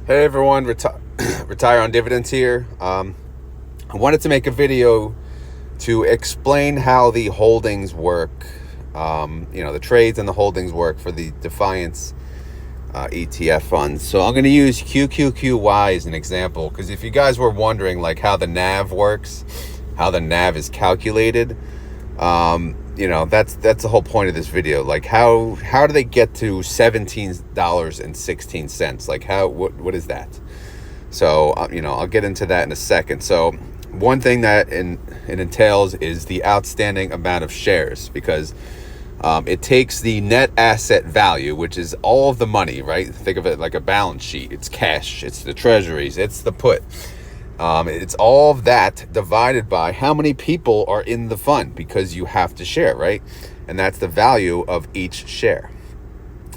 Hey everyone, Retire on Dividends here. I wanted to make a video to explain how the holdings work, the trades and the holdings work for the Defiance ETF funds. So I'm going to use QQQY as an example, because if you guys were wondering like how the NAV works, how the NAV is calculated, that's the whole point of this video. Like how do they get to $17.16? Like what is that? So I'll get into that in a second. So one thing that it entails is the outstanding amount of shares, because it takes the net asset value, which is all of the money, right? Think of it like a balance sheet. It's cash, it's the treasuries, it's the put. It's all of that divided by how many people are in the fund, because you have to share, right? And that's the value of each share.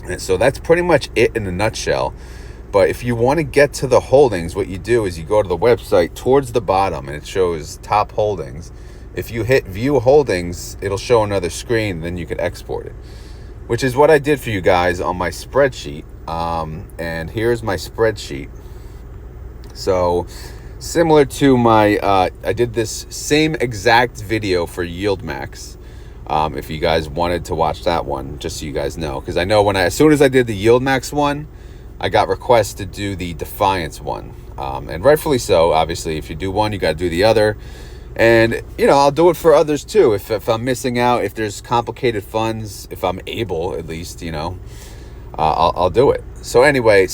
And so that's pretty much it in a nutshell. But if you want to get to the holdings, what you do is you go to the website towards the bottom and it shows top holdings. If you hit view holdings, it'll show another screen, then you can export it, which is what I did for you guys on my spreadsheet. And here's my spreadsheet. So similar to my, I did this same exact video for YieldMax. If you guys wanted to watch that one, just so you guys know, because I know as soon as I did the YieldMax one, I got requests to do the Defiance one, and rightfully so. Obviously, if you do one, you got to do the other, and I'll do it for others too. If I'm missing out, if there's complicated funds, if I'm able, at least, I'll do it. So anyway,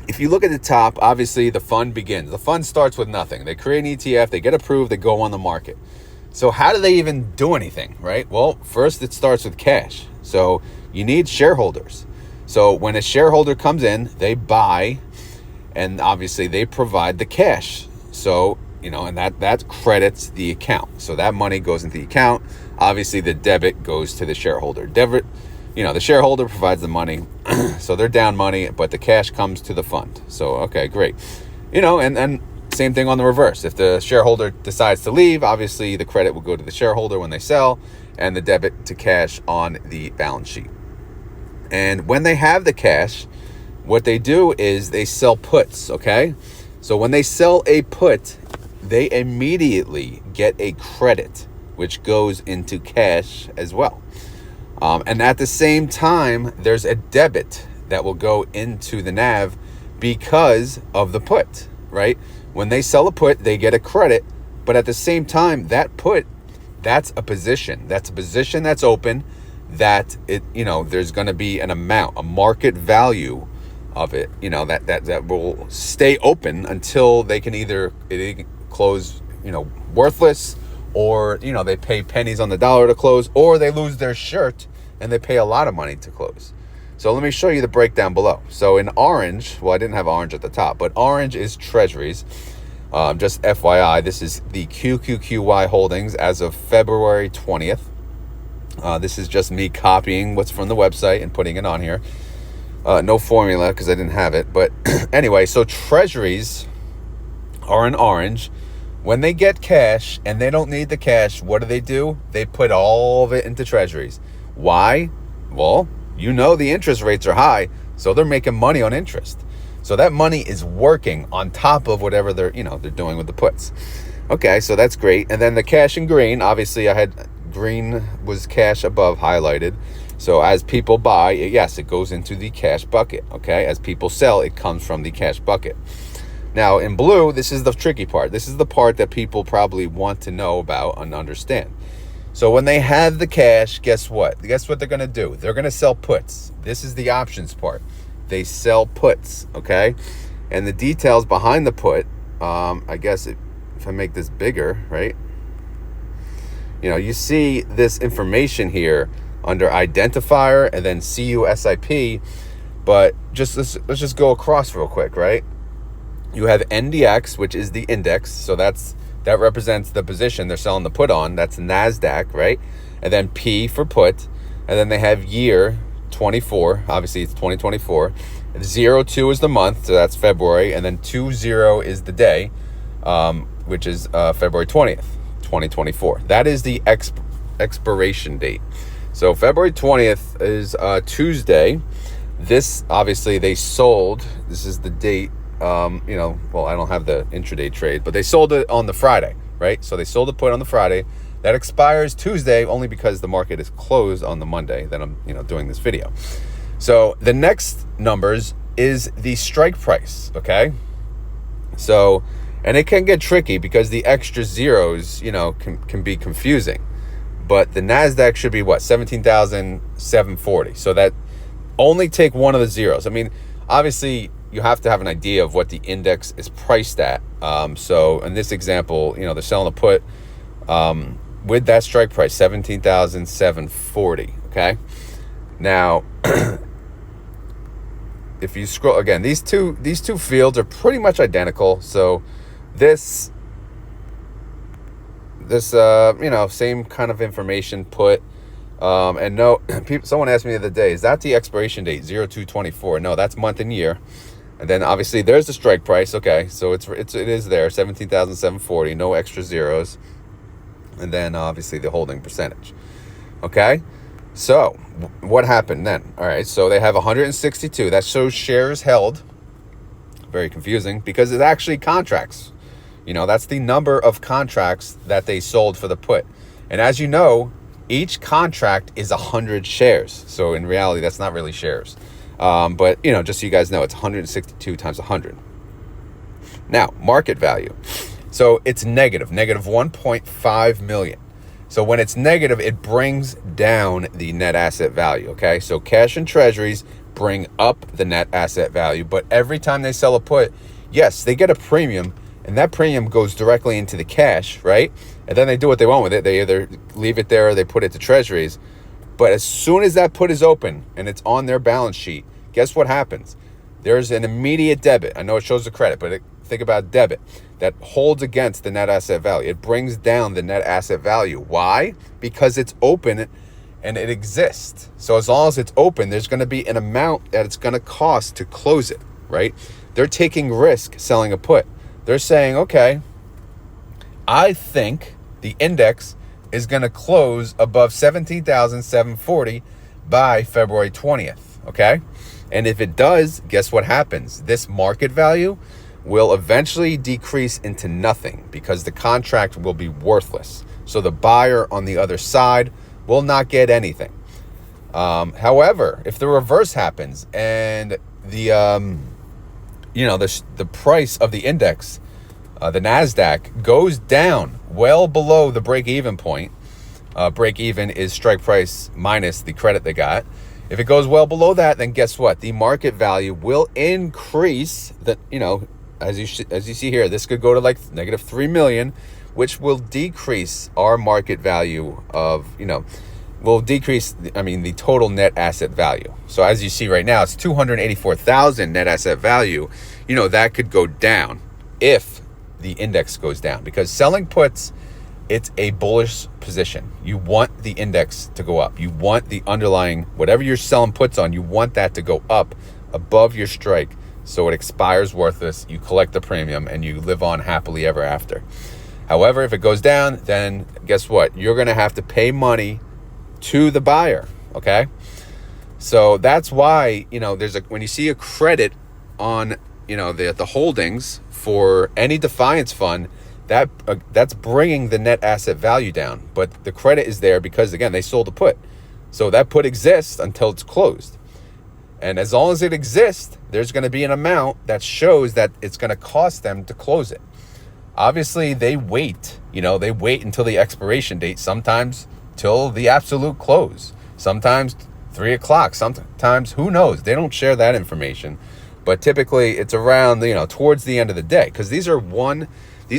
if you look at the top, obviously the fund begins. The fund starts with nothing. They create an ETF, they get approved, they go on the market. So how do they even do anything, right? Well, first it starts with cash. So you need shareholders. So when a shareholder comes in, they buy, and obviously they provide the cash. So, and that credits the account. So that money goes into the account. Obviously the debit goes to the shareholder. The shareholder provides the money. So they're down money, but the cash comes to the fund. So, okay, great. And same thing on the reverse. If the shareholder decides to leave, obviously the credit will go to the shareholder when they sell, and the debit to cash on the balance sheet. And when they have the cash, what they do is they sell puts, okay? So when they sell a put, they immediately get a credit, which goes into cash as well. And at the same time, there's a debit that will go into the NAV because of the put, right? When they sell a put, they get a credit, but at the same time, that put, that's a position. That's a position that's open, that there's going to be an amount, a market value of it, that will stay open until they can either close, worthless, or, they pay pennies on the dollar to close, or they lose their shirt and they pay a lot of money to close. So let me show you the breakdown below. So in orange, well, I didn't have orange at the top, but orange is treasuries. Just FYI, this is the QQQY holdings as of February 20th. This is just me copying what's from the website and putting it on here. No formula because I didn't have it. But anyway, so treasuries are in orange. When they get cash and they don't need the cash, what do? They put all of it into treasuries. Why? Well, the interest rates are high, so they're making money on interest. So that money is working on top of whatever they're doing with the puts. Okay, so that's great. And then the cash in green, obviously I had green was cash above highlighted. So as people buy, yes, it goes into the cash bucket. Okay, as people sell, it comes from the cash bucket. Now in blue, this is the tricky part. This is the part that people probably want to know about and understand. So when they have the cash, guess what? Guess what they're going to do? They're going to sell puts. This is the options part. They sell puts, okay? And the details behind the put, I guess if I make this bigger, right? You see this information here under identifier and then CUSIP, but let's just go across real quick, right? You have NDX, which is the index, so that represents the position they're selling the put on. That's NASDAQ, right? And then P for put, and then they have year 24. Obviously, it's 2024. 02 is the month, so that's February, and then 20 is the day, which is February 20th, 2024. That is the expiration date. So February 20th is Tuesday. This, obviously, they sold. This is the date. Well, I don't have the intraday trade, but they sold it on the Friday, right? So they sold the put on the Friday. That expires Tuesday, only because the market is closed on the Monday that I'm, doing this video. So the next numbers is the strike price, okay? So, and it can get tricky because the extra zeros, can be confusing. But the NASDAQ should be what? 17,740. So that only take one of the zeros. I mean, obviously, you have to have an idea of what the index is priced at. So in this example, they're selling a put with that strike price, 17,740, okay? Now, if you scroll again, these two fields are pretty much identical. So this same kind of information put, and no, someone asked me the other day, is that the expiration date 02/24? No, that's month and year. And then obviously there's the strike price. Okay, so it is there, 17,740, no extra zeros. And then obviously the holding percentage. Okay, so what happened then? All right, so they have 162. That shows shares held. Very confusing because it's actually contracts. That's the number of contracts that they sold for the put. And as you know, each contract is 100 shares. So in reality, that's not really shares. But, just so you guys know, it's 162 times 100. Now, market value. So it's negative 1.5 million. So when it's negative, it brings down the net asset value, okay? So cash and treasuries bring up the net asset value. But every time they sell a put, yes, they get a premium, and that premium goes directly into the cash, right? And then they do what they want with it. They either leave it there or they put it to treasuries. But as soon as that put is open and it's on their balance sheet, guess what happens? There's an immediate debit. I know it shows the credit, but think about debit that holds against the net asset value. It brings down the net asset value. Why? Because it's open and it exists. So as long as it's open, there's going to be an amount that it's going to cost to close it, right? They're taking risk selling a put. They're saying, okay, I think the index is going to close above 17,740 by February 20th, okay? And if it does, guess what happens? This market value will eventually decrease into nothing because the contract will be worthless. So the buyer on the other side will not get anything. However, if the reverse happens and the price of the index, the NASDAQ, goes down well below the break-even point. Break-even is strike price minus the credit they got. If it goes well below that, then guess what? The market value will increase. As you see here, this could go to like negative 3 million, which will decrease our market value of, will decrease, the total net asset value. So as you see right now, it's 284,000 net asset value. That could go down if the index goes down, because selling puts, it's a bullish position. You want the index to go up. You want the underlying, whatever you're selling puts on, you want that to go up above your strike so it expires worthless, you collect the premium, and you live on happily ever after. However, if it goes down, then guess what? You're going to have to pay money to the buyer, okay? So that's why, when you see a credit on, the holdings for any Defiance fund, that's bringing the net asset value down. But the credit is there because, again, they sold a put. So that put exists until it's closed. And as long as it exists, there's going to be an amount that shows that it's going to cost them to close it. Obviously, they wait. They wait until the expiration date, sometimes till the absolute close, sometimes 3 o'clock, sometimes who knows. They don't share that information. But typically, it's around, towards the end of the day, because these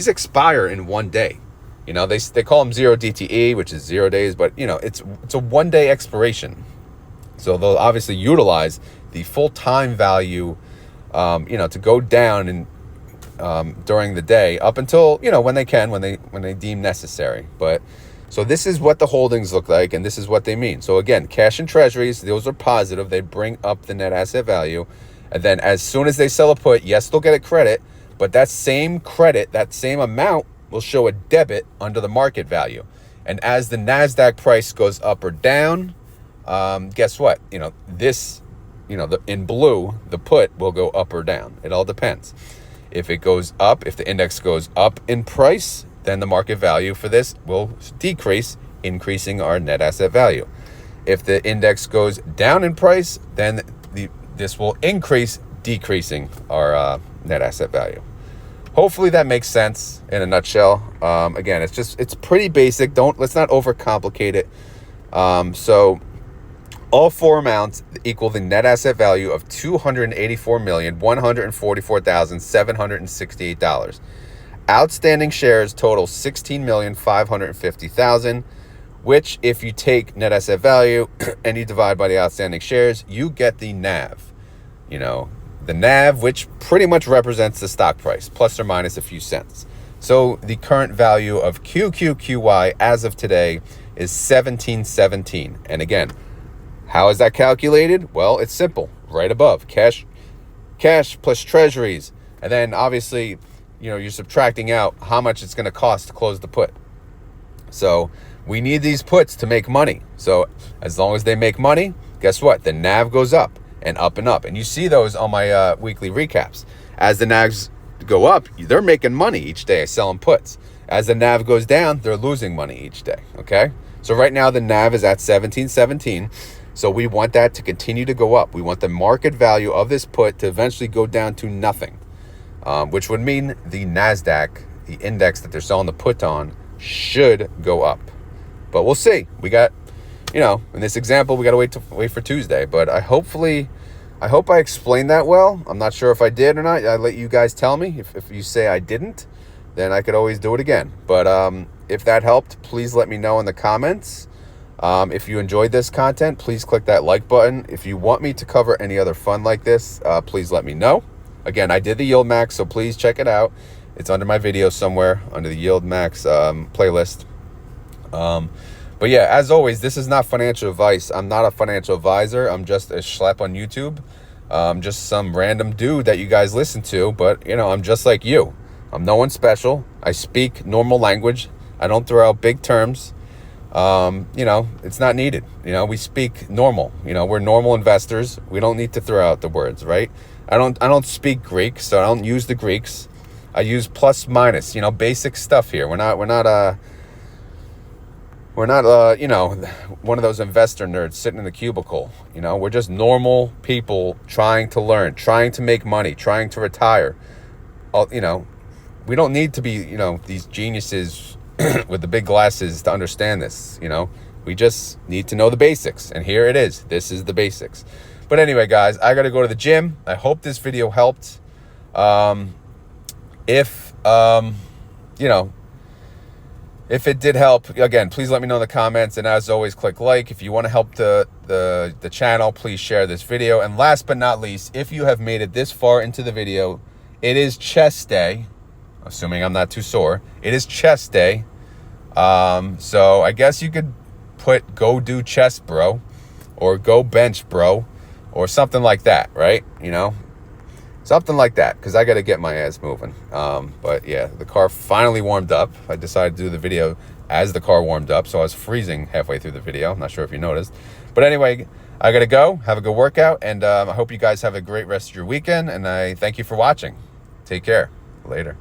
expire in 1 day. They call them 0 DTE, which is 0 days, but it's a 1 day expiration. So they'll obviously utilize the full time value, to go down and during the day up until when they can, when they deem necessary. But so this is what the holdings look like, and this is what they mean. So again, cash and treasuries, those are positive. They bring up the net asset value, and then as soon as they sell a put, yes, they'll get a credit, but that same credit, that same amount, will show a debit under the market value. And as the NASDAQ price goes up or down, guess what? This in blue, the put will go up or down. It all depends. If it goes up, if the index goes up in price, then the market value for this will decrease, increasing our net asset value. If the index goes down in price, then this will increase, decreasing our net asset value. Hopefully that makes sense in a nutshell. Again, it's pretty basic. Let's not overcomplicate it. So all four amounts equal the net asset value of $284,144,768. Outstanding shares total 16,550,000, which if you take net asset value and you divide by the outstanding shares, you get the NAV. The NAV, which pretty much represents the stock price, plus or minus a few cents. So the current value of QQQY as of today is 1717. And again, how is that calculated? Well, it's simple. Right above, cash plus treasuries. And then obviously, you're subtracting out how much it's going to cost to close the put. So we need these puts to make money. So as long as they make money, guess what? The NAV goes up and up and up. And you see those on my weekly recaps. As the NAVs go up, they're making money each day selling puts. As the NAV goes down, they're losing money each day. Okay? So right now the NAV is at 1717. So we want that to continue to go up. We want the market value of this put to eventually go down to nothing, which would mean the NASDAQ, the index that they're selling the put on, should go up. But we'll see. We got, in this example, we got to wait for Tuesday. But I hope I explained that well. I'm not sure if I did or not. I let you guys tell me. If you say I didn't, then I could always do it again. But if that helped, please let me know in the comments. If you enjoyed this content, please click that like button. If you want me to cover any other fun like this, please let me know. Again, I did the Yield Max, so please check it out. It's under my video somewhere, under the Yield Max playlist. But yeah, as always, this is not financial advice. I'm not a financial advisor. I'm just a schlep on YouTube. Just some random dude that you guys listen to. But, I'm just like you. I'm no one special. I speak normal language. I don't throw out big terms. It's not needed. We speak normal. We're normal investors. We don't need to throw out the words, right? I don't speak Greek, so I don't use the Greeks. I use plus minus, basic stuff here. We're not one of those investor nerds sitting in the cubicle. We're just normal people trying to learn, trying to make money, trying to retire. We don't need to be, these geniuses with the big glasses to understand this. We just need to know the basics. And here it is. This is the basics. But anyway, guys, I got to go to the gym. I hope this video helped. If it did help, again, please let me know in the comments. And as always, click like. If you want to help the channel, please share this video. And last but not least, if you have made it this far into the video, it is chest day. Assuming I'm not too sore. It is chest day. So I guess you could put go do chest, bro. Or go bench, bro. Or something like that, right? Something like that, because I got to get my ass moving. But yeah, the car finally warmed up. I decided to do the video as the car warmed up, so I was freezing halfway through the video. I'm not sure if you noticed. But anyway, I got to go. Have a good workout, and I hope you guys have a great rest of your weekend, and I thank you for watching. Take care. Later.